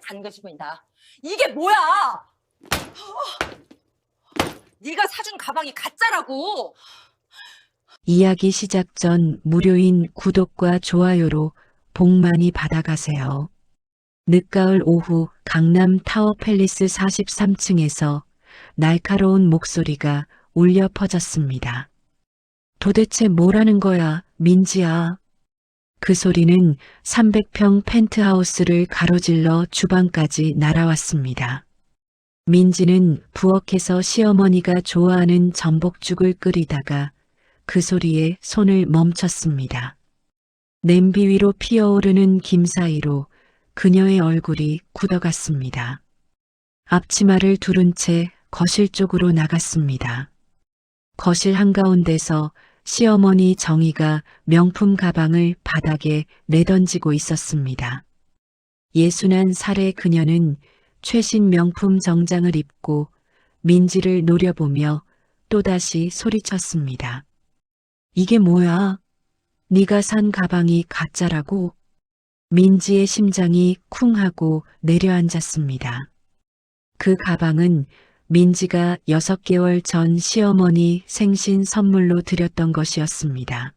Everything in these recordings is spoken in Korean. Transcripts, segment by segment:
반드시 보인다. 이게 뭐야? 네가 사준 가방이 가짜라고. 이야기 시작 전 무료인 구독과 좋아요로 복 많이 받아가세요. 늦가을 오후 강남 타워팰리스 43층에서 날카로운 목소리가 울려 퍼졌습니다. 도대체 뭐라는 거야, 민지야. 그 소리는 300평 펜트하우스를 가로질러 주방까지 날아왔습니다. 민지는 부엌에서 시어머니가 좋아하는 전복죽을 끓이다가 그 소리에 손을 멈췄습니다. 냄비 위로 피어오르는 김 사이로 그녀의 얼굴이 굳어갔습니다. 앞치마를 두른 채 거실 쪽으로 나갔습니다. 거실 한가운데서 시어머니 정희가 명품 가방을 바닥에 내던지고 있었습니다. 61살의 그녀는 최신 명품 정장을 입고 민지를 노려보며 또다시 소리쳤습니다. 이게 뭐야? 네가 산 가방이 가짜라고? 민지의 심장이 쿵 하고 내려앉았습니다. 그 가방은 민지가 6개월 전 시어머니 생신 선물로 드렸던 것이었습니다.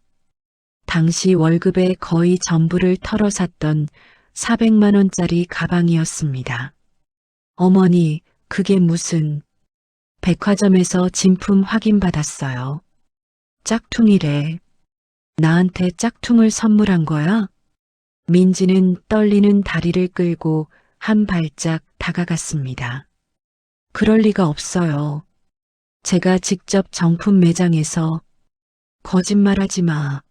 당시 월급의 거의 전부를 털어 샀던 400만 원짜리 가방이었습니다. 어머니, 그게 무슨... 백화점에서 진품 확인받았어요. 짝퉁이래. 나한테 짝퉁을 선물한 거야? 민지는 떨리는 다리를 끌고 한 발짝 다가갔습니다. 그럴 리가 없어요. 제가 직접 정품 매장에서 거짓말하지 마.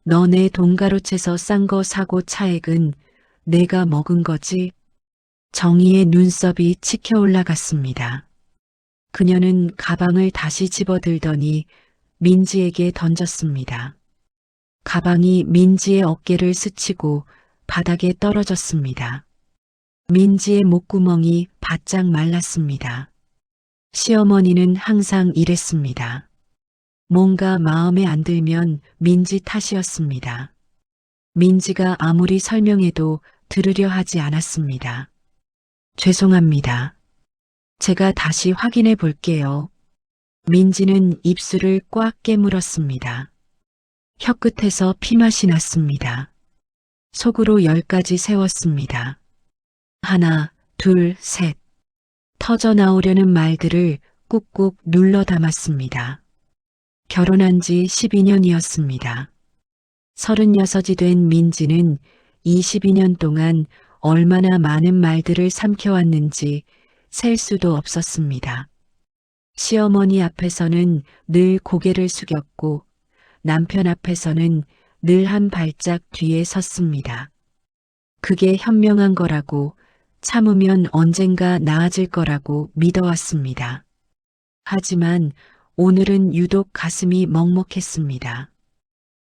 너네 돈 가로채서 싼 거 사고 차액은 내가 먹은 거지? 정희의 눈썹이 치켜 올라갔습니다. 그녀는 가방을 다시 집어들더니 민지에게 던졌습니다. 가방이 민지의 어깨를 스치고 바닥에 떨어졌습니다. 민지의 목구멍이 바짝 말랐습니다. 시어머니는 항상 이랬습니다. 뭔가 마음에 안 들면 민지 탓이었습니다. 민지가 아무리 설명해도 들으려 하지 않았습니다. 죄송합니다. 제가 다시 확인해 볼게요. 민지는 입술을 꽉 깨물었습니다. 혀끝에서 피맛이 났습니다. 속으로 10가지 세웠습니다. 하나, 둘, 셋. 터져 나오려는 말들을 꾹꾹 눌러 담았습니다. 결혼한 지 12년이었습니다. 36이 된 민지는 22년 동안 얼마나 많은 말들을 삼켜왔는지 셀 수도 없었습니다. 시어머니 앞에서는 늘 고개를 숙였고 남편 앞에서는 늘 한 발짝 뒤에 섰습니다. 그게 현명한 거라고, 참으면 언젠가 나아질 거라고 믿어왔습니다. 하지만 오늘은 유독 가슴이 먹먹했습니다.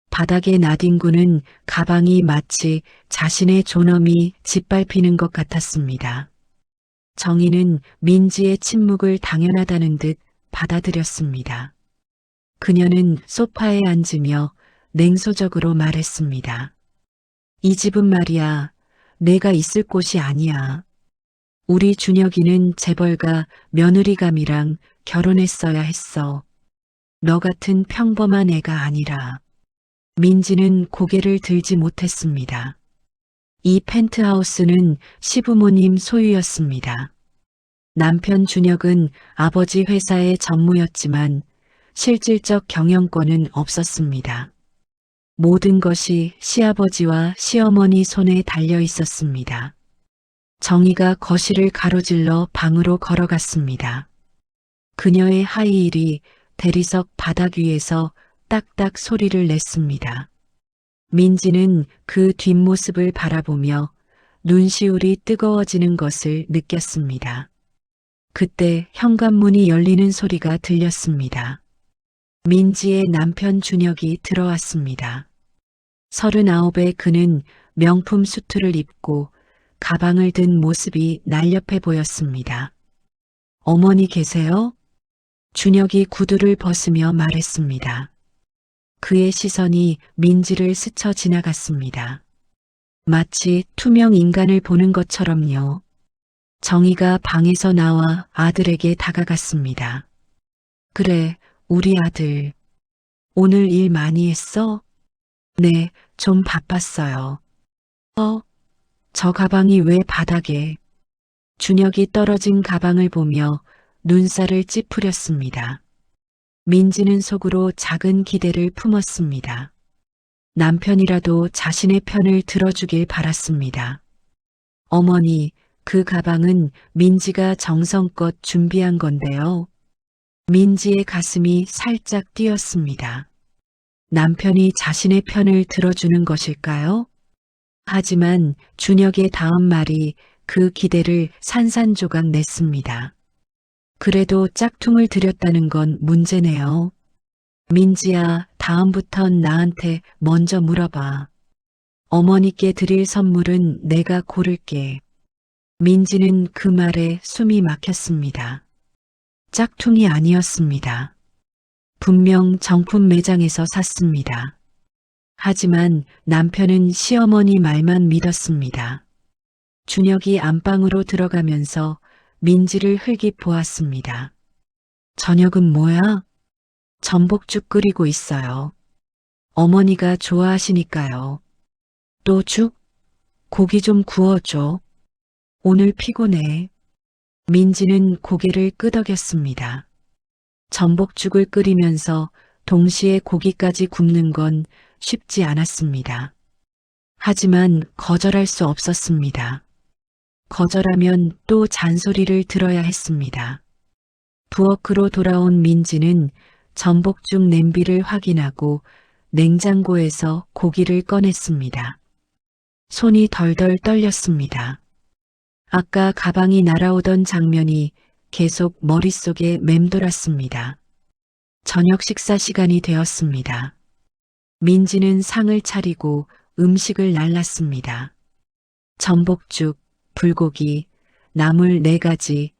바닥에 나뒹구는 가방이 마치 자신의 존엄이 짓밟히는 것 같았습니다. 정희는 민지의 침묵을 당연하다는 듯 받아들였습니다. 그녀는 소파에 앉으며 냉소적으로 말했습니다. 이 집은 말이야, 내가 있을 곳이 아니야. 우리 준혁이는 재벌가 며느리감이랑 결혼했어야 했어. 너 같은 평범한 애가 아니라. 민지는 고개를 들지 못했습니다. 이 펜트하우스는 시부모님 소유였습니다. 남편 준혁은 아버지 회사의 전무였지만 실질적 경영권은 없었습니다. 모든 것이 시아버지와 시어머니 손에 달려 있었습니다. 정희가 거실을 가로질러 방으로 걸어갔습니다. 그녀의 하이힐이 대리석 바닥 위에서 딱딱 소리를 냈습니다. 민지는 그 뒷모습을 바라보며 눈시울이 뜨거워지는 것을 느꼈습니다. 그때 현관문이 열리는 소리가 들렸습니다. 민지의 남편 준혁이 들어왔습니다. 39의 그는 명품 수트를 입고 가방을 든 모습이 날렵해 보였습니다. 어머니 계세요? 준혁이 구두를 벗으며 말했습니다. 그의 시선이 민지를 스쳐 지나갔습니다. 마치 투명 인간을 보는 것처럼요. 정희가 방에서 나와 아들에게 다가갔습니다. 그래, 우리 아들. 오늘 일 많이 했어? 네, 좀 바빴어요. 저 가방이 왜 바닥에? 준혁이 떨어진 가방을 보며 눈살을 찌푸렸습니다. 민지는 속으로 작은 기대를 품었습니다. 남편이라도 자신의 편을 들어주길 바랐습니다. 어머니, 그 가방은 민지가 정성껏 준비한 건데요. 민지의 가슴이 살짝 뛰었습니다. 남편이 자신의 편을 들어주는 것일까요? 하지만 준혁의 다음 말이 그 기대를 산산조각 냈습니다. 그래도 짝퉁을 들였다는 건 문제네요. 민지야, 다음부턴 나한테 먼저 물어봐. 어머니께 드릴 선물은 내가 고를게. 민지는 그 말에 숨이 막혔습니다. 짝퉁이 아니었습니다. 분명 정품 매장에서 샀습니다. 하지만 남편은 시어머니 말만 믿었습니다. 준혁이 안방으로 들어가면서 민지를 흘기 보았습니다. 저녁은 뭐야? 전복죽 끓이고 있어요. 어머니가 좋아하시니까요. 또 죽? 고기 좀 구워줘. 오늘 피곤해. 민지는 고개를 끄덕였습니다. 전복죽을 끓이면서 동시에 고기까지 굽는 건 쉽지 않았습니다. 하지만 거절할 수 없었습니다. 거절하면 또 잔소리를 들어야 했습니다. 부엌으로 돌아온 민지는 전복죽 냄비를 확인하고 냉장고에서 고기를 꺼냈습니다. 손이 덜덜 떨렸습니다. 아까 가방이 날아오던 장면이 계속 머릿속에 맴돌았습니다. 저녁 식사 시간이 되었습니다. 민지는 상을 차리고 음식을 날랐습니다. 전복죽, 불고기, 나물 4가지,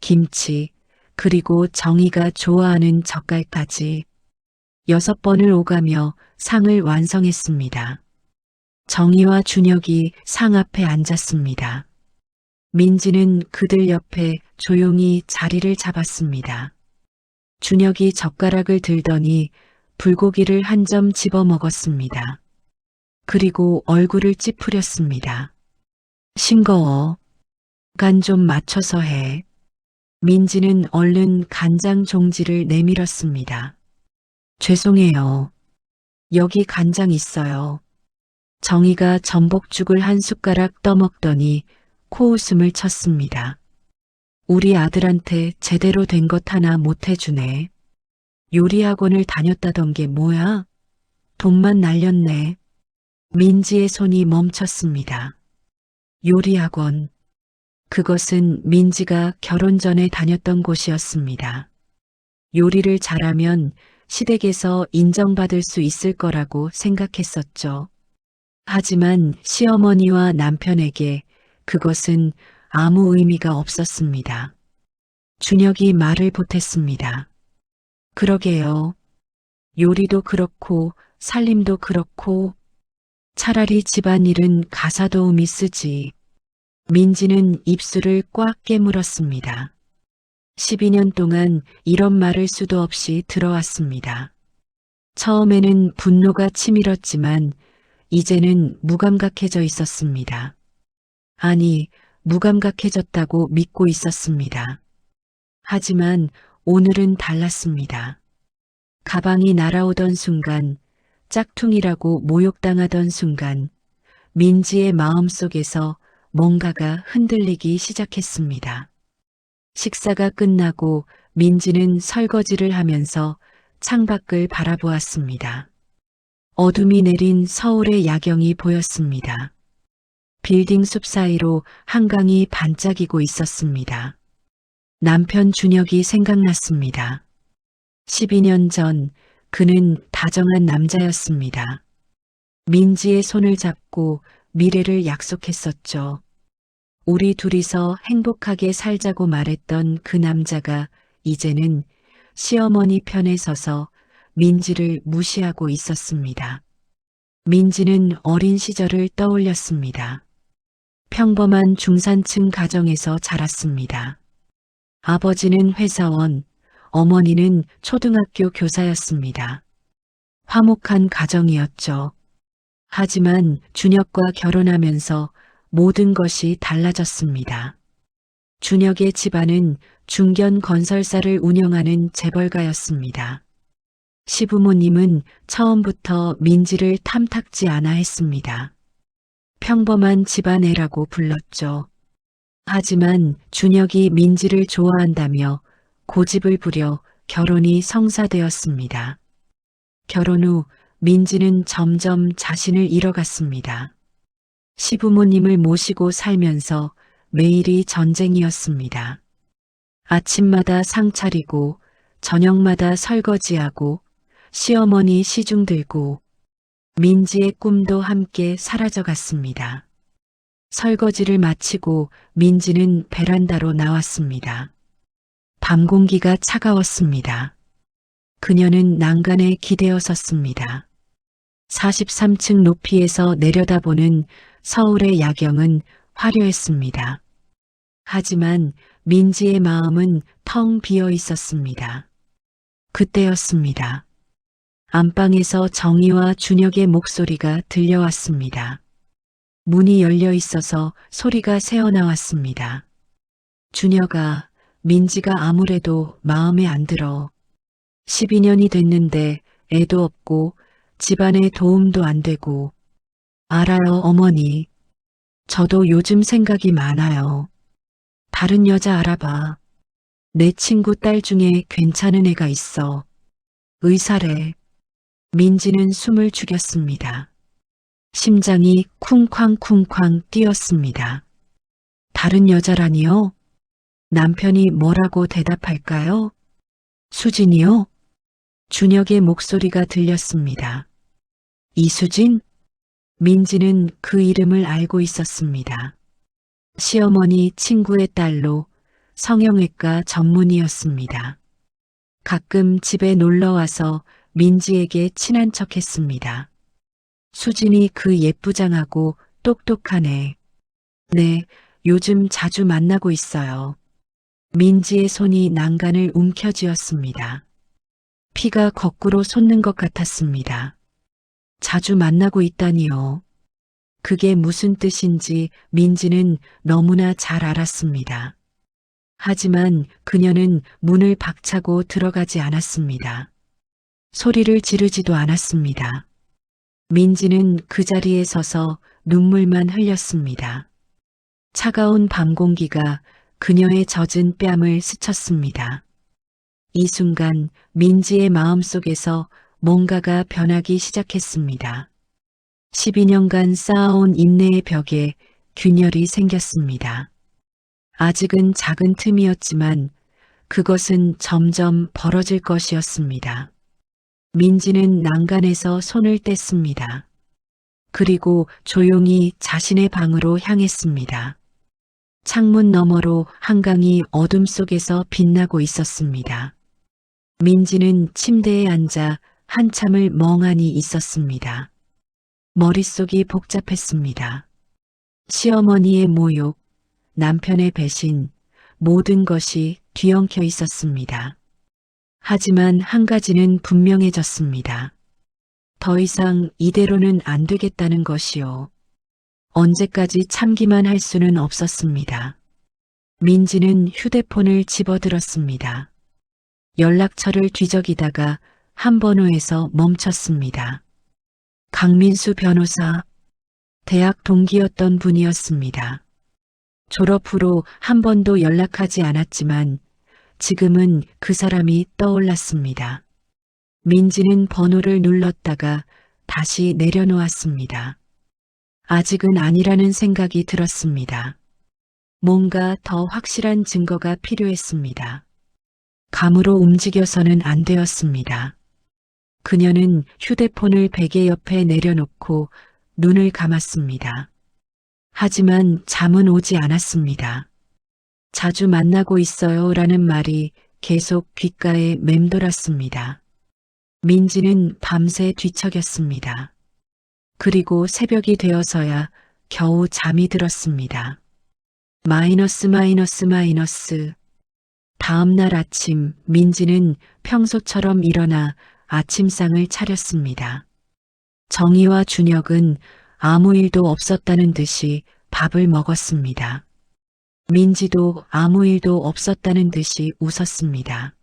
김치, 그리고 정희가 좋아하는 젓갈까지 6번을 오가며 상을 완성했습니다. 정희와 준혁이 상 앞에 앉았습니다. 민지는 그들 옆에 조용히 자리를 잡았습니다. 준혁이 젓가락을 들더니 불고기를 한 점 집어 먹었습니다. 그리고 얼굴을 찌푸렸습니다. 싱거워. 간 좀 맞춰서 해. 민지는 얼른 간장 종지를 내밀었습니다. 죄송해요. 여기 간장 있어요. 정희가 전복죽을 한 숟가락 떠먹더니 코웃음을 쳤습니다. 우리 아들한테 제대로 된 것 하나 못 해주네. 요리학원을 다녔다던 게 뭐야? 돈만 날렸네. 민지의 손이 멈췄습니다. 요리학원. 그것은 민지가 결혼 전에 다녔던 곳이었습니다. 요리를 잘하면 시댁에서 인정받을 수 있을 거라고 생각했었죠. 하지만 시어머니와 남편에게 그것은 아무 의미가 없었습니다. 준혁이 말을 보탰습니다. 그러게요. 요리도 그렇고 살림도 그렇고 차라리 집안일은 가사도우미 쓰지. 민지는 입술을 꽉 깨물었습니다. 12년 동안 이런 말을 수도 없이 들어왔습니다. 처음에는 분노가 치밀었지만 이제는 무감각해져 있었습니다. 아니, 무감각해졌다고 믿고 있었습니다. 하지만 오늘은 달랐습니다. 가방이 날아오던 순간, 짝퉁이라고 모욕당하던 순간, 민지의 마음속에서 뭔가가 흔들리기 시작했습니다. 식사가 끝나고 민지는 설거지를 하면서 창밖을 바라보았습니다. 어둠이 내린 서울의 야경이 보였습니다. 빌딩 숲 사이로 한강이 반짝이고 있었습니다. 남편 준혁이 생각났습니다. 12년 전 그는 다정한 남자였습니다. 민지의 손을 잡고 미래를 약속했었죠. 우리 둘이서 행복하게 살자고 말했던 그 남자가 이제는 시어머니 편에 서서 민지를 무시하고 있었습니다. 민지는 어린 시절을 떠올렸습니다. 평범한 중산층 가정에서 자랐습니다. 아버지는 회사원, 어머니는 초등학교 교사였습니다. 화목한 가정이었죠. 하지만 준혁과 결혼하면서 모든 것이 달라졌습니다. 준혁의 집안은 중견 건설사를 운영하는 재벌가였습니다. 시부모님은 처음부터 민지를 탐탁지 않아 했습니다. 평범한 집안애라고 불렀죠. 하지만 준혁이 민지를 좋아한다며 고집을 부려 결혼이 성사되었습니다. 결혼 후 민지는 점점 자신을 잃어갔습니다. 시부모님을 모시고 살면서 매일이 전쟁이었습니다. 아침마다 상 차리고 저녁마다 설거지하고 시어머니 시중 들고 민지의 꿈도 함께 사라져갔습니다. 설거지를 마치고 민지는 베란다로 나왔습니다. 밤 공기가 차가웠습니다. 그녀는 난간에 기대어 섰습니다. 43층 높이에서 내려다보는 서울의 야경은 화려했습니다. 하지만 민지의 마음은 텅 비어 있었습니다. 그때였습니다. 안방에서 정희와 준혁의 목소리가 들려왔습니다. 문이 열려 있어서 소리가 새어나왔습니다. 준혁아, 민지가 아무래도 마음에 안 들어. 12년이 됐는데 애도 없고 집안에 도움도 안 되고. 알아요, 어머니. 저도 요즘 생각이 많아요. 다른 여자 알아봐. 내 친구 딸 중에 괜찮은 애가 있어. 의사래. 민지는 숨을 죽였습니다. 심장이 쿵쾅쿵쾅 뛰었습니다. 다른 여자라니요? 남편이 뭐라고 대답할까요? 수진이요? 준혁의 목소리가 들렸습니다. 이수진? 민지는 그 이름을 알고 있었습니다. 시어머니 친구의 딸로 성형외과 전문의였습니다. 가끔 집에 놀러와서 민지에게 친한 척했습니다. 수진이 그 예쁘장하고 똑똑한 애. 네, 요즘 자주 만나고 있어요. 민지의 손이 난간을 움켜쥐었습니다. 피가 거꾸로 솟는 것 같았습니다. 자주 만나고 있다니요. 그게 무슨 뜻인지 민지는 너무나 잘 알았습니다. 하지만 그녀는 문을 박차고 들어가지 않았습니다. 소리를 지르지도 않았습니다. 민지는 그 자리에 서서 눈물만 흘렸습니다. 차가운 밤 공기가 그녀의 젖은 뺨을 스쳤습니다. 이 순간 민지의 마음속에서 뭔가가 변하기 시작했습니다. 12년간 쌓아온 인내의 벽에 균열이 생겼습니다. 아직은 작은 틈이었지만 그것은 점점 벌어질 것이었습니다. 민지는 난간에서 손을 뗐습니다. 그리고 조용히 자신의 방으로 향했습니다. 창문 너머로 한강이 어둠 속에서 빛나고 있었습니다. 민지는 침대에 앉아 한참을 멍하니 있었습니다. 머릿속이 복잡했습니다. 시어머니의 모욕, 남편의 배신, 모든 것이 뒤엉켜 있었습니다. 하지만 한 가지는 분명해졌습니다. 더 이상 이대로는 안 되겠다는 것이요. 언제까지 참기만 할 수는 없었습니다. 민지는 휴대폰을 집어들었습니다. 연락처를 뒤적이다가 한 번호에서 멈췄습니다. 강민수 변호사, 대학 동기였던 분이었습니다. 졸업 후로 한 번도 연락하지 않았지만 지금은 그 사람이 떠올랐습니다. 민지는 번호를 눌렀다가 다시 내려놓았습니다. 아직은 아니라는 생각이 들었습니다. 뭔가 더 확실한 증거가 필요했습니다. 감으로 움직여서는 안 되었습니다. 그녀는 휴대폰을 베개 옆에 내려놓고 눈을 감았습니다. 하지만 잠은 오지 않았습니다. 자주 만나고 있어요 라는 말이 계속 귓가에 맴돌았습니다. 민지는 밤새 뒤척였습니다. 그리고 새벽이 되어서야 겨우 잠이 들었습니다. 마이너스 마이너스 마이너스. 다음 날 아침 민지는 평소처럼 일어나 아침상을 차렸습니다. 정희와 준혁은 아무 일도 없었다는 듯이 밥을 먹었습니다. 민지도 아무 일도 없었다는 듯이 웃었습니다.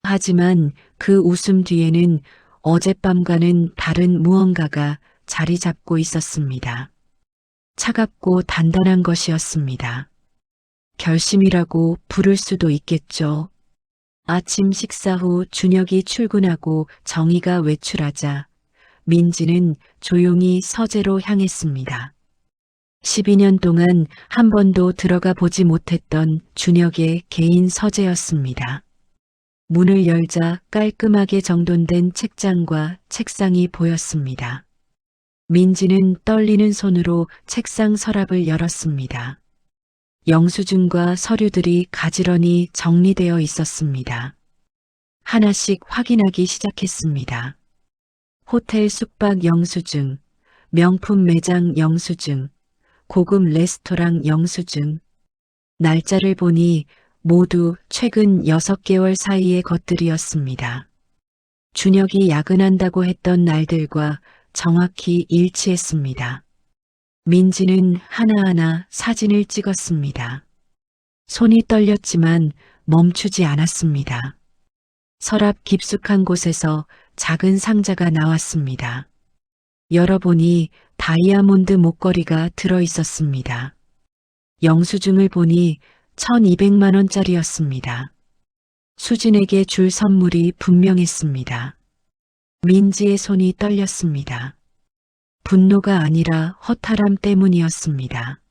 하지만 그 웃음 뒤에는 어젯밤과는 다른 무언가가 자리 잡고 있었습니다. 차갑고 단단한 것이었습니다. 결심이라고 부를 수도 있겠죠. 아침 식사 후 준혁이 출근하고 정희가 외출하자 민지는 조용히 서재로 향했습니다. 12년 동안 한 번도 들어가 보지 못했던 준혁의 개인 서재였습니다. 문을 열자 깔끔하게 정돈된 책장과 책상이 보였습니다. 민지는 떨리는 손으로 책상 서랍을 열었습니다. 영수증과 서류들이 가지런히 정리되어 있었습니다. 하나씩 확인하기 시작했습니다. 호텔 숙박 영수증, 명품 매장 영수증, 고급 레스토랑 영수증. 날짜를 보니 모두 최근 6개월 사이의 것들이었습니다. 준혁이 야근한다고 했던 날들과 정확히 일치했습니다. 민지는 하나하나 사진을 찍었습니다. 손이 떨렸지만 멈추지 않았습니다. 서랍 깊숙한 곳에서 작은 상자가 나왔습니다. 열어보니 다이아몬드 목걸이가 들어 있었습니다. 영수증을 보니 1,200만 원짜리였습니다. 수진에게 줄 선물이 분명했습니다. 민지의 손이 떨렸습니다. 분노가 아니라 허탈함 때문이었습니다.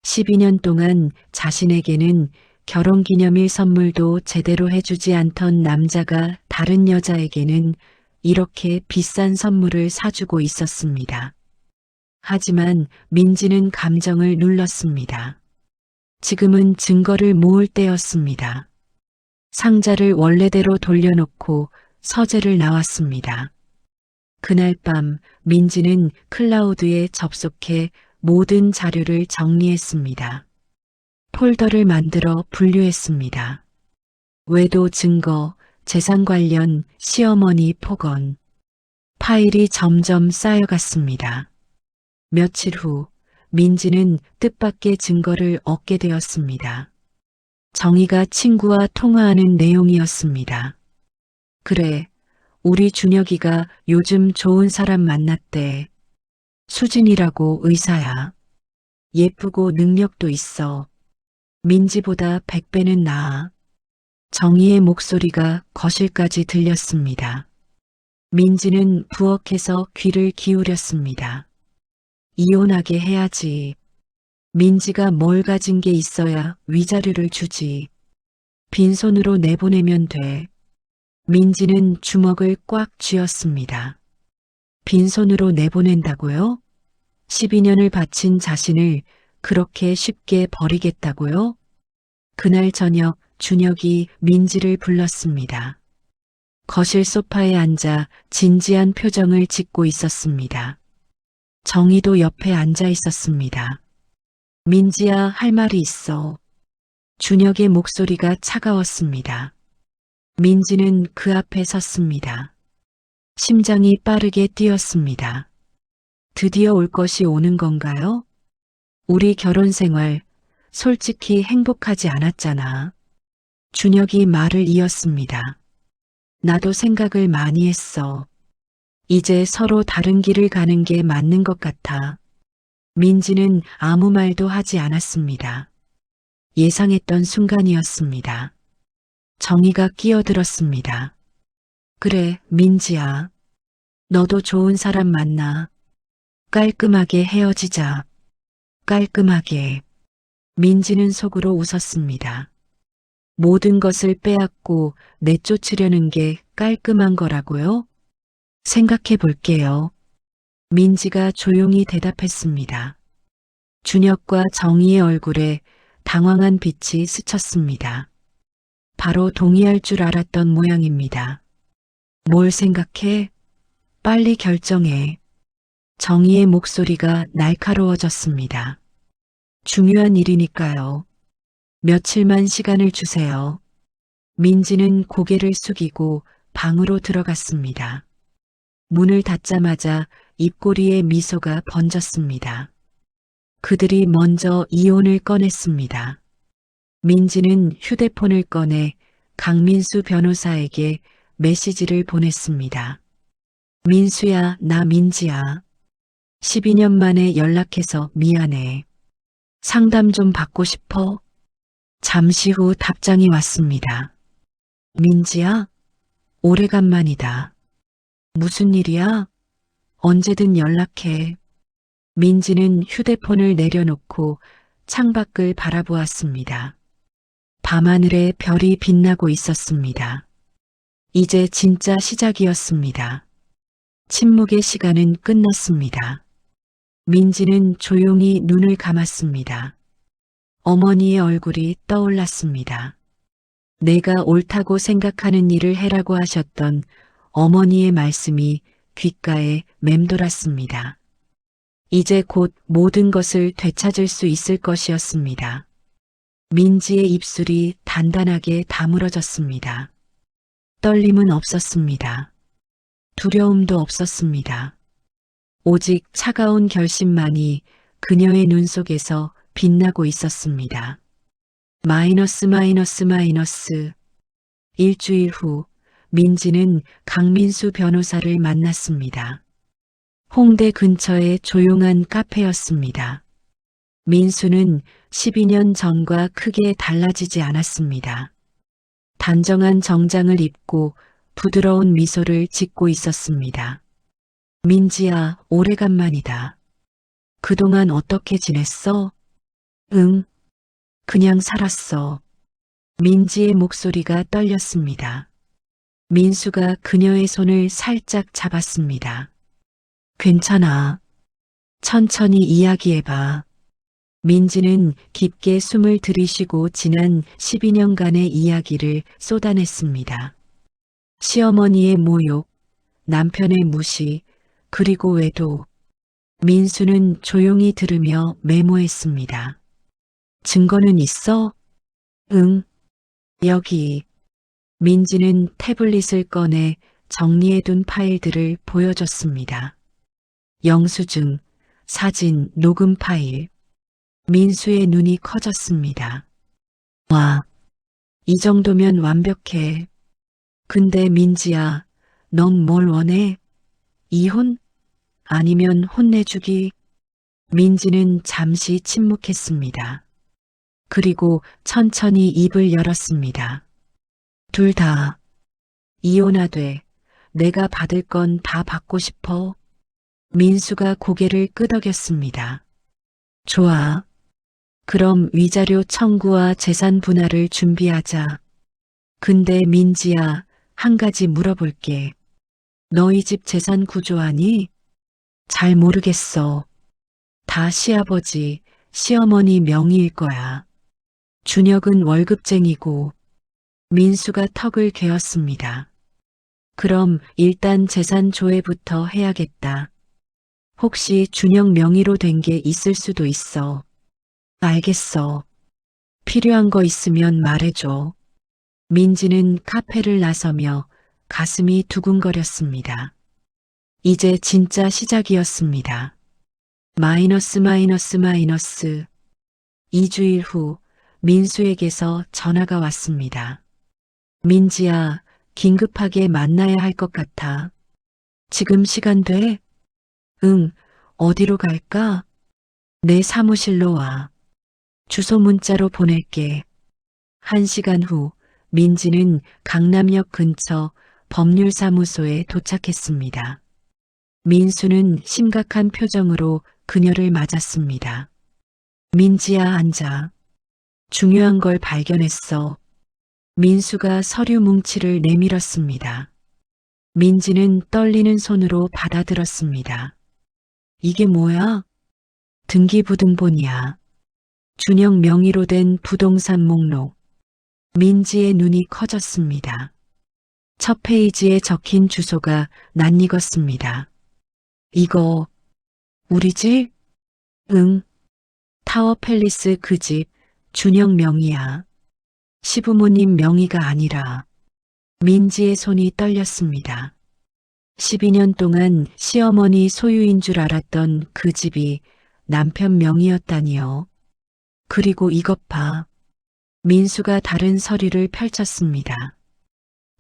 12년 동안 자신에게는 결혼기념일 선물도 제대로 해주지 않던 남자가 다른 여자에게는 이렇게 비싼 선물을 사주고 있었습니다. 하지만 민지는 감정을 눌렀습니다. 지금은 증거를 모을 때였습니다. 상자를 원래대로 돌려놓고 서재를 나왔습니다. 그날 밤 민지는 클라우드에 접속해 모든 자료를 정리했습니다. 폴더를 만들어 분류했습니다. 외도 증거, 재산 관련 시어머니 폭언. 파일이 점점 쌓여갔습니다. 며칠 후 민지는 뜻밖의 증거를 얻게 되었습니다. 정희가 친구와 통화하는 내용이었습니다. 그래, 우리 준혁이가 요즘 좋은 사람 만났대. 수진이라고 의사야. 예쁘고 능력도 있어. 민지보다 100배는 나아. 정희의 목소리가 거실까지 들렸습니다. 민지는 부엌에서 귀를 기울였습니다. 이혼하게 해야지. 민지가 뭘 가진 게 있어야 위자료를 주지. 빈손으로 내보내면 돼. 민지는 주먹을 꽉 쥐었습니다. 빈손으로 내보낸다고요? 12년을 바친 자신을 그렇게 쉽게 버리겠다고요? 그날 저녁 준혁이 민지를 불렀습니다. 거실 소파에 앉아 진지한 표정을 짓고 있었습니다. 정희도 옆에 앉아 있었습니다. 민지야, 할 말이 있어. 준혁의 목소리가 차가웠습니다. 민지는 그 앞에 섰습니다. 심장이 빠르게 뛰었습니다. 드디어 올 것이 오는 건가요? 우리 결혼 생활 솔직히 행복하지 않았잖아. 준혁이 말을 이었습니다. 나도 생각을 많이 했어. 이제 서로 다른 길을 가는 게 맞는 것 같아. 민지는 아무 말도 하지 않았습니다. 예상했던 순간이었습니다. 정희가 끼어들었습니다. 그래, 민지야. 너도 좋은 사람 만나. 깔끔하게 헤어지자. 깔끔하게. 민지는 속으로 웃었습니다. 모든 것을 빼앗고 내쫓으려는 게 깔끔한 거라고요? 생각해 볼게요. 민지가 조용히 대답했습니다. 준혁과 정희의 얼굴에 당황한 빛이 스쳤습니다. 바로 동의할 줄 알았던 모양입니다. 뭘 생각해? 빨리 결정해. 정희의 목소리가 날카로워졌습니다. 중요한 일이니까요. 며칠만 시간을 주세요. 민지는 고개를 숙이고 방으로 들어갔습니다. 문을 닫자마자 입꼬리에 미소가 번졌습니다. 그들이 먼저 이혼을 꺼냈습니다. 민지는 휴대폰을 꺼내 강민수 변호사에게 메시지를 보냈습니다. 민수야, 나 민지야. 12년 만에 연락해서 미안해. 상담 좀 받고 싶어? 잠시 후 답장이 왔습니다. 민지야, 오래간만이다. 무슨 일이야? 언제든 연락해. 민지는 휴대폰을 내려놓고 창밖을 바라보았습니다. 밤하늘에 별이 빛나고 있었습니다. 이제 진짜 시작이었습니다. 침묵의 시간은 끝났습니다. 민지는 조용히 눈을 감았습니다. 어머니의 얼굴이 떠올랐습니다. 내가 옳다고 생각하는 일을 해라고 하셨던 어머니의 말씀이 귓가에 맴돌았습니다. 이제 곧 모든 것을 되찾을 수 있을 것이었습니다. 민지의 입술이 단단하게 다물어졌습니다. 떨림은 없었습니다. 두려움도 없었습니다. 오직 차가운 결심만이 그녀의 눈 속에서 빛나고 있었습니다. 마이너스. 일주일 후 민지는 강민수 변호사를 만났습니다. 홍대 근처의 조용한 카페였습니다. 민수는 12년 전과 크게 달라지지 않았습니다. 단정한 정장을 입고 부드러운 미소를 짓고 있었습니다. 민지야, 오래간만이다. 그동안 어떻게 지냈어? 응, 그냥 살았어. 민지의 목소리가 떨렸습니다. 민수가 그녀의 손을 살짝 잡았습니다. 괜찮아. 천천히 이야기해봐. 민지는 깊게 숨을 들이쉬고 지난 12년간의 이야기를 쏟아냈습니다. 시어머니의 모욕, 남편의 무시, 그리고 외도. 민수는 조용히 들으며 메모했습니다. 증거는 있어? 응, 여기. 민지는 태블릿을 꺼내 정리해둔 파일들을 보여줬습니다. 영수증, 사진, 녹음 파일. 민수의 눈이 커졌습니다. 와, 이 정도면 완벽해. 근데 민지야, 넌 뭘 원해? 이혼? 아니면 혼내주기? 민지는 잠시 침묵했습니다. 그리고 천천히 입을 열었습니다. 둘 다. 이혼하되 내가 받을 건 다 받고 싶어. 민수가 고개를 끄덕였습니다. 좋아. 그럼 위자료 청구와 재산 분할을 준비하자. 근데 민지야, 한 가지 물어볼게. 너희 집 재산 구조 아니? 잘 모르겠어. 다 시아버지, 시어머니 명의일 거야. 준혁은 월급쟁이고. 민수가 턱을 괴었습니다. 그럼 일단 재산 조회부터 해야겠다. 혹시 준혁 명의로 된 게 있을 수도 있어. 알겠어. 필요한 거 있으면 말해줘. 민지는 카페를 나서며 가슴이 두근거렸습니다. 이제 진짜 시작이었습니다. 마이너스. 2주일 후 민수에게서 전화가 왔습니다. 민지야, 긴급하게 만나야 할 것 같아. 지금 시간 돼? 응, 어디로 갈까? 내 사무실로 와. 주소 문자로 보낼게. 1시간 후 민지는 강남역 근처 법률사무소에 도착했습니다. 민수는 심각한 표정으로 그녀를 맞았습니다. 민지야, 앉아. 중요한 걸 발견했어. 민수가 서류 뭉치를 내밀었습니다. 민지는 떨리는 손으로 받아들었습니다. 이게 뭐야? 등기부등본이야. 준혁 명의로 된 부동산 목록. 민지의 눈이 커졌습니다. 첫 페이지에 적힌 주소가 낯익었습니다. 이거 우리 집? 응. 타워 팰리스 그 집, 준영 명의야. 시부모님 명의가 아니라 민지의 손이 떨렸습니다. 12년 동안 시어머니 소유인 줄 알았던 그 집이 남편 명의였다니요. 그리고 이것 봐. 민수가 다른 서류를 펼쳤습니다.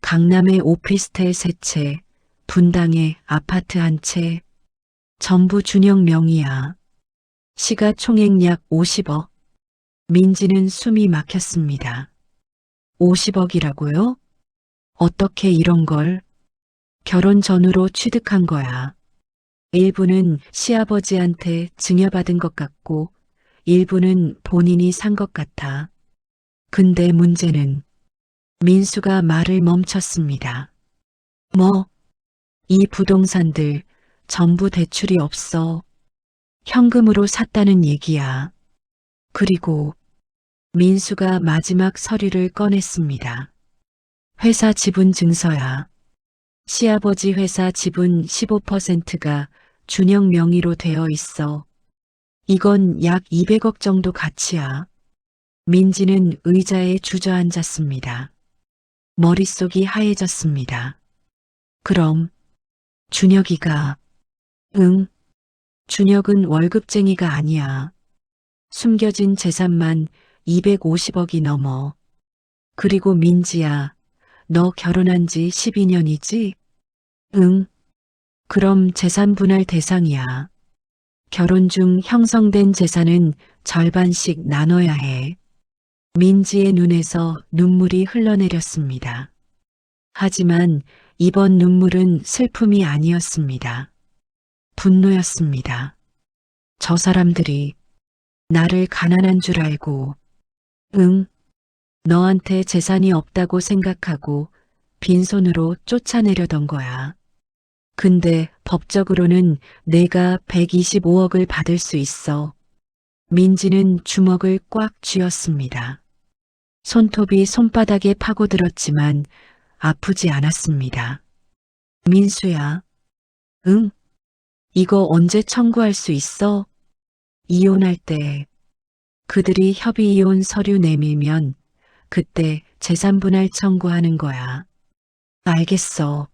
강남의 오피스텔 3채, 분당의 아파트 1채, 전부 준영 명의야. 시가총액 약 50억. 민지는 숨이 막혔습니다. 50억이라고요? 어떻게 이런 걸? 결혼 전후로 취득한 거야. 일부는 시아버지한테 증여받은 것 같고, 일부는 본인이 산 것 같아. 근데 문제는 민수가 말을 멈췄습니다. 뭐, 이 부동산들 전부 대출이 없어. 현금으로 샀다는 얘기야. 그리고 민수가 마지막 서류를 꺼냈습니다. 회사 지분 증서야. 시아버지 회사 지분 15%가 준영 명의로 되어 있어. 이건 약 200억 정도 가치야. 민지는 의자에 주저앉았습니다. 머릿속이 하얘졌습니다. 그럼 준혁이가 응, 준혁은 월급쟁이가 아니야. 숨겨진 재산만 250억이 넘어. 그리고 민지야, 너 결혼한 지 12년이지? 응. 그럼 재산 분할 대상이야. 결혼 중 형성된 재산은 절반씩 나눠야 해. 민지의 눈에서 눈물이 흘러내렸습니다. 하지만 이번 눈물은 슬픔이 아니었습니다. 분노였습니다. 저 사람들이 나를 가난한 줄 알고, 응, 너한테 재산이 없다고 생각하고 빈손으로 쫓아내려던 거야. 근데 법적으로는 내가 125억을 받을 수 있어. 민지는 주먹을 꽉 쥐었습니다. 손톱이 손바닥에 파고들었지만 아프지 않았습니다. 민수야. 응? 이거 언제 청구할 수 있어? 이혼할 때 그들이 협의 이혼 서류 내밀면 그때 재산분할 청구하는 거야. 알겠어.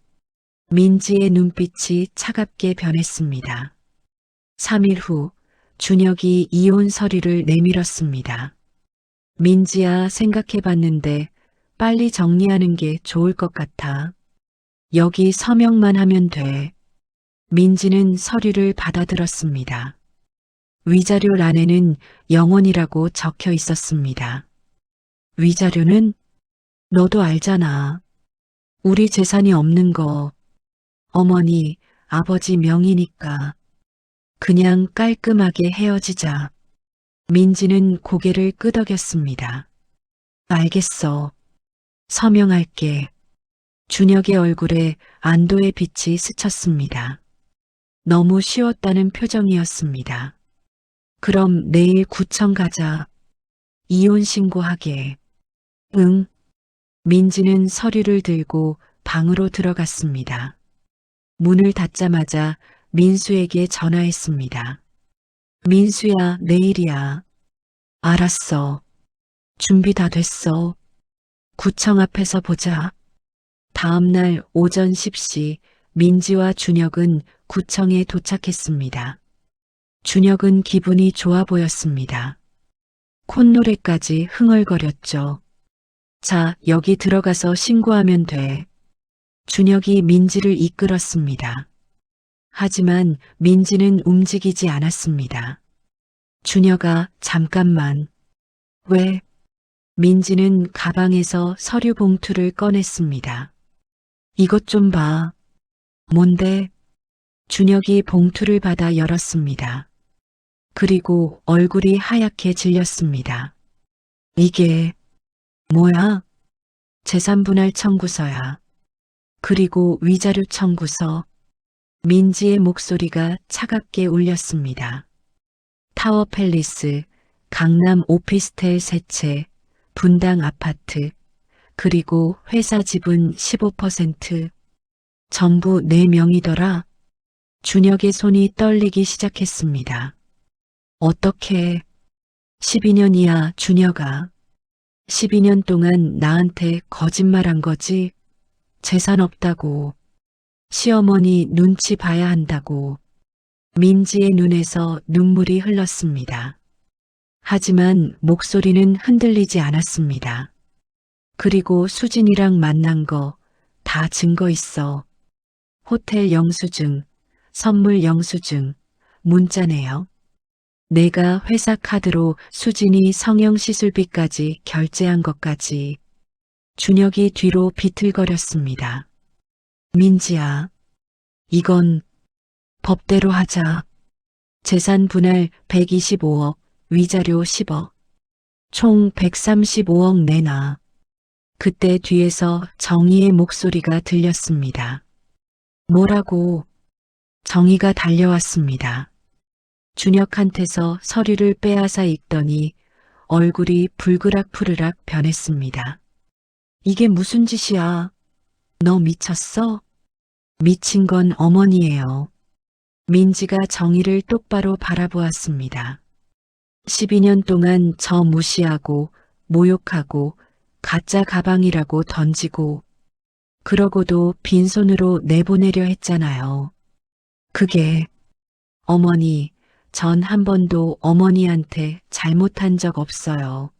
민지의 눈빛이 차갑게 변했습니다. 3일 후 준혁이 이혼 서류를 내밀었습니다. 민지야, 생각해봤는데 빨리 정리하는 게 좋을 것 같아. 여기 서명만 하면 돼. 민지는 서류를 받아들었습니다. 위자료란에는 영원이라고 적혀 있었습니다. 위자료는 너도 알잖아. 우리 재산이 없는 거 어머니, 아버지 명의니까 그냥 깔끔하게 헤어지자. 민지는 고개를 끄덕였습니다. 알겠어. 서명할게. 준혁의 얼굴에 안도의 빛이 스쳤습니다. 너무 쉬웠다는 표정이었습니다. 그럼 내일 구청 가자. 이혼 신고하게. 응. 민지는 서류를 들고 방으로 들어갔습니다. 문을 닫자마자 민수에게 전화했습니다. 민수야, 내일이야. 알았어. 준비 다 됐어. 구청 앞에서 보자. 다음 날 오전 10시 민지와 준혁은 구청에 도착했습니다. 준혁은 기분이 좋아 보였습니다. 콧노래까지 흥얼거렸죠. 자, 여기 들어가서 신고하면 돼. 준혁이 민지를 이끌었습니다. 하지만 민지는 움직이지 않았습니다. 준혁아, 잠깐만. 왜? 민지는 가방에서 서류 봉투를 꺼냈습니다. 이것 좀 봐. 뭔데? 준혁이 봉투를 받아 열었습니다. 그리고 얼굴이 하얗게 질렸습니다. 이게 뭐야? 재산분할 청구서야. 그리고 위자료 청구서. 민지의 목소리가 차갑게 울렸습니다. 타워 팰리스, 강남 오피스텔 3채, 분당 아파트, 그리고 회사 지분 15%. 전부 내 명이더라. 준혁의 손이 떨리기 시작했습니다. 어떻게 12년이야, 준혁아. 12년 동안 나한테 거짓말한 거지? 재산 없다고. 시어머니 눈치 봐야 한다고. 민지의 눈에서 눈물이 흘렀습니다. 하지만 목소리는 흔들리지 않았습니다. 그리고 수진이랑 만난 거 다 증거 있어. 호텔 영수증, 선물 영수증, 문자네요. 내가 회사 카드로 수진이 성형시술비까지 결제한 것까지. 준혁이 뒤로 비틀거렸습니다. 민지야, 이건 법대로 하자. 재산 분할 125억, 위자료 10억, 총 135억 내놔. 그때 뒤에서 정희의 목소리가 들렸습니다. 뭐라고? 정희가 달려왔습니다. 준혁한테서 서류를 빼앗아 읽더니 얼굴이 불그락푸르락 변했습니다. 이게 무슨 짓이야? 너 미쳤어? 미친 건 어머니예요. 민지가 정희를 똑바로 바라보았습니다. 12년 동안 저 무시하고 모욕하고 가짜 가방이라고 던지고 그러고도 빈손으로 내보내려 했잖아요. 그게 어머니, 전 한 번도 어머니한테 잘못한 적 없어요.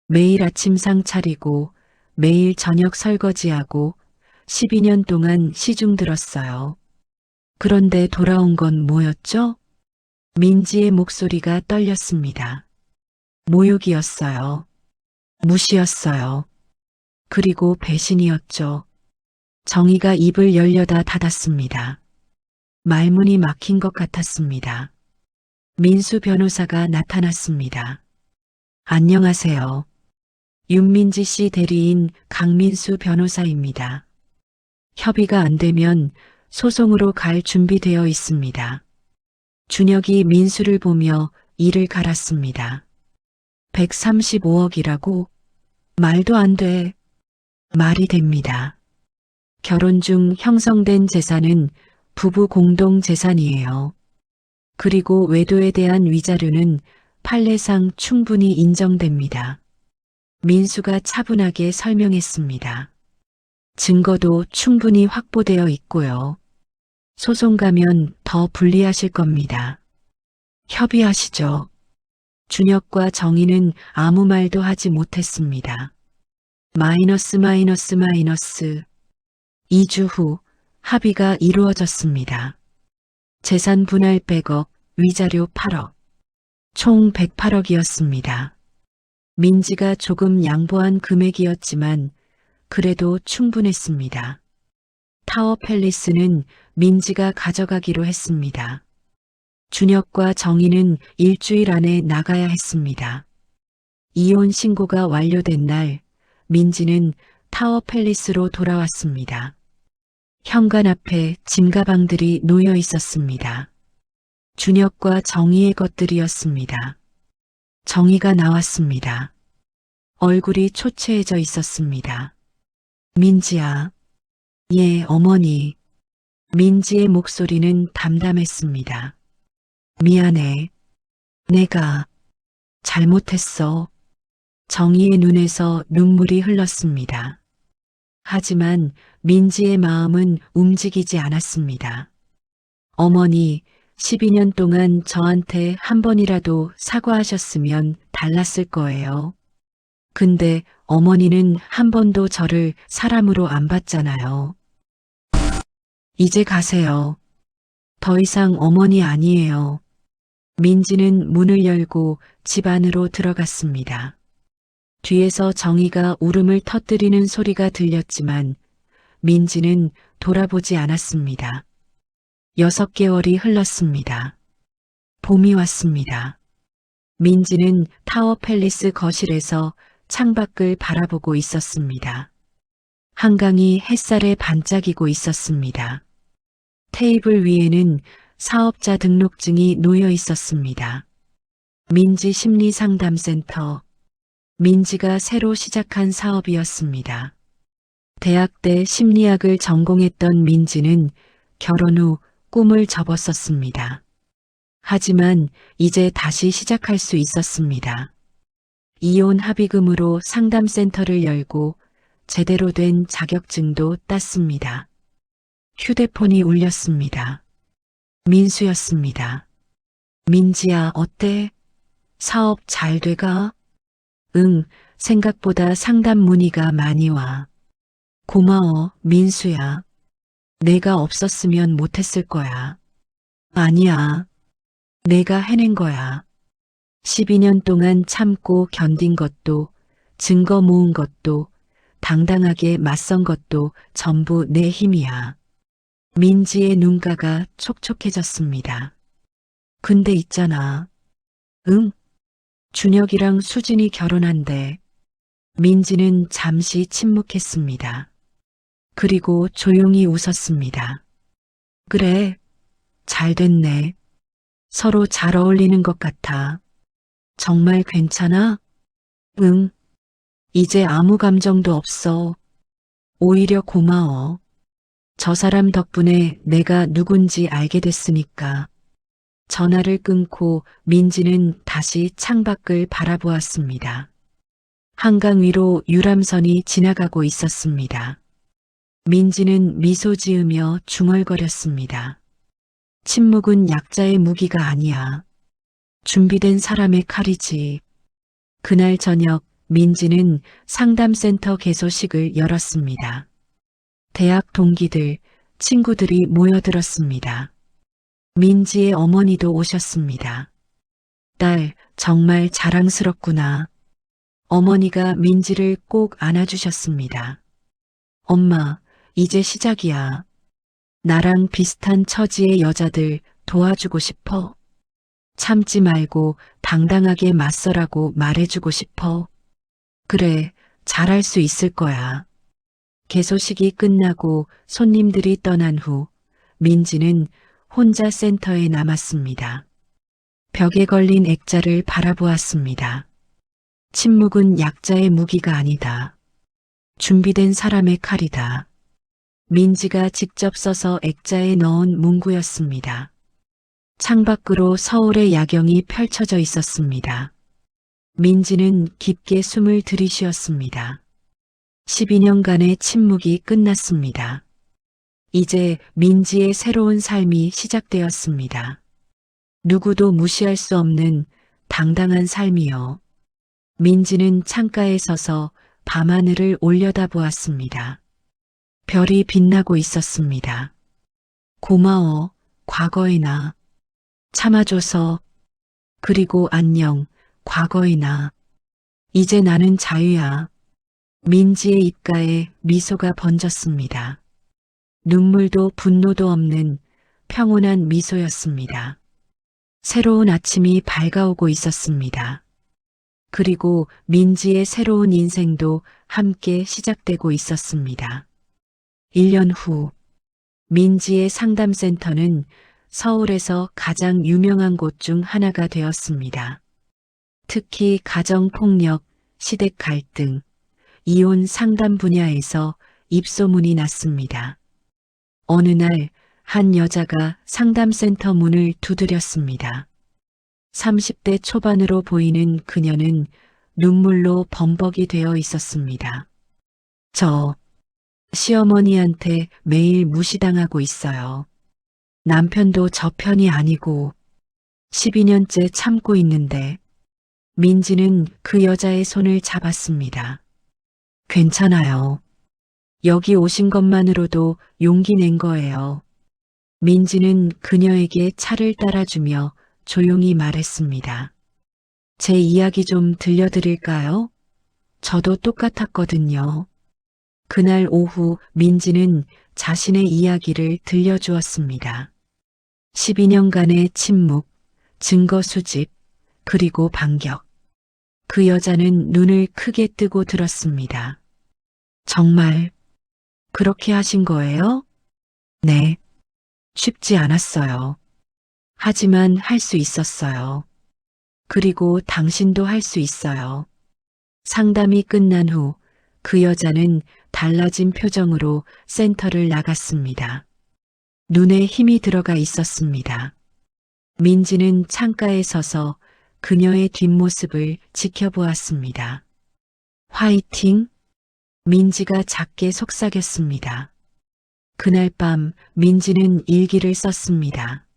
매일 아침 상 차리고 매일 저녁 설거지하고 12년 동안 시중 들었어요. 그런데 돌아온 건 뭐였죠? 민지의 목소리가 떨렸습니다. 모욕이었어요. 무시였어요. 그리고 배신이었죠. 정희가 입을 열려다 닫았습니다. 말문이 막힌 것 같았습니다. 민수 변호사가 나타났습니다. 안녕하세요. 윤민지 씨 대리인 강민수 변호사입니다. 협의가 안 되면 소송으로 갈 준비되어 있습니다. 준혁이 민수를 보며 이를 갈았습니다. 135억이라고? 말도 안 돼. 말이 됩니다. 결혼 중 형성된 재산은 부부 공동 재산이에요. 그리고 외도에 대한 위자료는 판례상 충분히 인정됩니다. 민수가 차분하게 설명했습니다. 증거도 충분히 확보되어 있고요. 소송 가면 더 불리하실 겁니다. 협의하시죠. 준혁과 정희는 아무 말도 하지 못했습니다. 마이너스. 2주 후 합의가 이루어졌습니다. 재산 분할 100억, 위자료 8억, 총 108억이었습니다. 민지가 조금 양보한 금액이었지만 그래도 충분했습니다. 타워 팰리스는 민지가 가져가기로 했습니다. 준혁과 정희는 일주일 안에 나가야 했습니다. 이혼 신고가 완료된 날 민지는 타워 팰리스로 돌아왔습니다. 현관 앞에 짐가방들이 놓여 있었습니다. 준혁과 정희의 것들이었습니다. 정희가 나왔습니다. 얼굴이 초췌해져 있었습니다. 민지야. 예, 어머니. 민지의 목소리는 담담했습니다. 미안해. 내가 잘못했어. 정희의 눈에서 눈물이 흘렀습니다. 하지만 민지의 마음은 움직이지 않았습니다. 어머니, 12년 동안 저한테 한 번이라도 사과하셨으면 달랐을 거예요. 근데 어머니는 한 번도 저를 사람으로 안 봤잖아요. 이제 가세요. 더 이상 어머니 아니에요. 민지는 문을 열고 집 안으로 들어갔습니다. 뒤에서 정희가 울음을 터뜨리는 소리가 들렸지만 민지는 돌아보지 않았습니다. 6개월이 흘렀습니다. 봄이 왔습니다. 민지는 타워 팰리스 거실에서 창밖을 바라보고 있었습니다. 한강이 햇살에 반짝이고 있었습니다. 테이블 위에는 사업자 등록증이 놓여 있었습니다. 민지 심리상담센터. 민지가 새로 시작한 사업이었습니다. 대학 때 심리학을 전공했던 민지는 결혼 후 꿈을 접었었습니다. 하지만 이제 다시 시작할 수 있었습니다. 이혼 합의금으로 상담센터를 열고 제대로 된 자격증도 땄습니다. 휴대폰이 울렸습니다. 민수였습니다. 민지야, 어때? 사업 잘 돼가? 응, 생각보다 상담 문의가 많이 와. 고마워, 민수야. 내가 없었으면 못했을 거야. 아니야. 내가 해낸 거야. 12년 동안 참고 견딘 것도, 증거 모은 것도, 당당하게 맞선 것도 전부 내 힘이야. 민지의 눈가가 촉촉해졌습니다. 근데 있잖아. 응? 준혁이랑 수진이 결혼한대. 민지는 잠시 침묵했습니다. 그리고 조용히 웃었습니다. 그래, 잘 됐네. 서로 잘 어울리는 것 같아. 정말 괜찮아? 응. 이제 아무 감정도 없어. 오히려 고마워. 저 사람 덕분에 내가 누군지 알게 됐으니까. 전화를 끊고 민지는 다시 창밖을 바라보았습니다. 한강 위로 유람선이 지나가고 있었습니다. 민지는 미소 지으며 중얼거렸습니다. 침묵은 약자의 무기가 아니야. 준비된 사람의 칼이지. 그날 저녁 민지는 상담센터 개소식을 열었습니다. 대학 동기들, 친구들이 모여들었습니다. 민지의 어머니도 오셨습니다. 딸, 정말 자랑스럽구나. 어머니가 민지를 꼭 안아주셨습니다. 엄마, 이제 시작이야. 나랑 비슷한 처지의 여자들 도와주고 싶어. 참지 말고 당당하게 맞서라고 말해주고 싶어. 그래, 잘할 수 있을 거야. 개소식이 끝나고 손님들이 떠난 후 민지는 혼자 센터에 남았습니다. 벽에 걸린 액자를 바라보았습니다. 침묵은 약자의 무기가 아니다. 준비된 사람의 칼이다. 민지가 직접 써서 액자에 넣은 문구였습니다. 창밖으로 서울의 야경이 펼쳐져 있었습니다. 민지는 깊게 숨을 들이쉬었습니다. 12년간의 침묵이 끝났습니다. 이제 민지의 새로운 삶이 시작되었습니다. 누구도 무시할 수 없는 당당한 삶이요. 민지는 창가에 서서 밤하늘을 올려다보았습니다. 별이 빛나고 있었습니다. 고마워, 과거의 나. 참아줘서. 그리고 안녕, 과거의 나. 이제 나는 자유야. 민지의 입가에 미소가 번졌습니다. 눈물도 분노도 없는 평온한 미소였습니다. 새로운 아침이 밝아오고 있었습니다. 그리고 민지의 새로운 인생도 함께 시작되고 있었습니다. 1년 후, 민지의 상담센터는 서울에서 가장 유명한 곳 중 하나가 되었습니다. 특히 가정폭력, 시댁 갈등, 이혼 상담 분야에서 입소문이 났습니다. 어느 날 한 여자가 상담센터 문을 두드렸습니다. 30대 초반으로 보이는 그녀는 눈물로 범벅이 되어 있었습니다. 저 시어머니한테 매일 무시당하고 있어요. 남편도 저 편이 아니고 12년째 참고 있는데. 민지는 그 여자의 손을 잡았습니다. 괜찮아요. 여기 오신 것만으로도 용기 낸 거예요. 민지는 그녀에게 차를 따라주며 조용히 말했습니다. 제 이야기 좀 들려드릴까요? 저도 똑같았거든요. 그날 오후 민지는 자신의 이야기를 들려주었습니다. 12년간의 침묵, 증거 수집, 그리고 반격. 그 여자는 눈을 크게 뜨고 들었습니다. 정말 그렇게 하신 거예요? 네. 쉽지 않았어요. 하지만 할 수 있었어요. 그리고 당신도 할 수 있어요. 상담이 끝난 후 그 여자는 달라진 표정으로 센터를 나갔습니다. 눈에 힘이 들어가 있었습니다. 민지는 창가에 서서 그녀의 뒷모습을 지켜보았습니다. 화이팅! 민지가 작게 속삭였습니다. 그날 밤 민지는 일기를 썼습니다.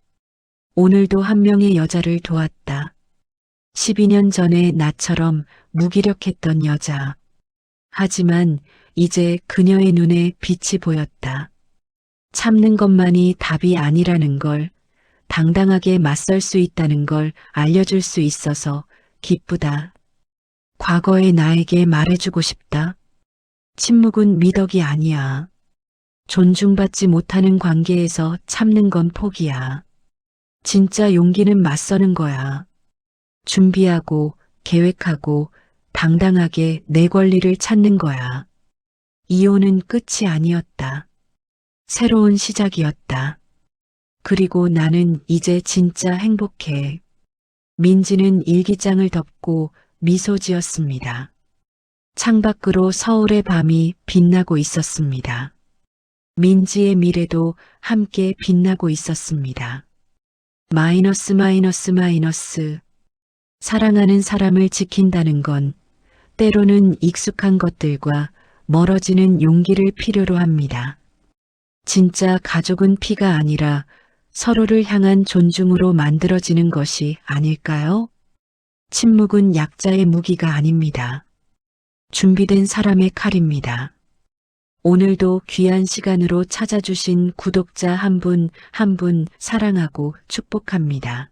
오늘도 한 명의 여자를 도왔다. 12년 전에 나처럼 무기력했던 여자. 하지만 이제 그녀의 눈에 빛이 보였다. 참는 것만이 답이 아니라는 걸, 당당하게 맞설 수 있다는 걸 알려줄 수 있어서 기쁘다. 과거의 나에게 말해주고 싶다. 침묵은 미덕이 아니야. 존중받지 못하는 관계에서 참는 건 포기야. 진짜 용기는 맞서는 거야. 준비하고 계획하고 당당하게 내 권리를 찾는 거야. 이혼은 끝이 아니었다. 새로운 시작이었다. 그리고 나는 이제 진짜 행복해. 민지는 일기장을 덮고 미소 지었습니다. 창밖으로 서울의 밤이 빛나고 있었습니다. 민지의 미래도 함께 빛나고 있었습니다. 마이너스 마이너스 마이너스. 사랑하는 사람을 지킨다는 건 때로는 익숙한 것들과 멀어지는 용기를 필요로 합니다. 진짜 가족은 피가 아니라 서로를 향한 존중으로 만들어지는 것이 아닐까요? 침묵은 약자의 무기가 아닙니다. 준비된 사람의 칼입니다. 오늘도 귀한 시간으로 찾아주신 구독자 한 분 한 분 사랑하고 축복합니다.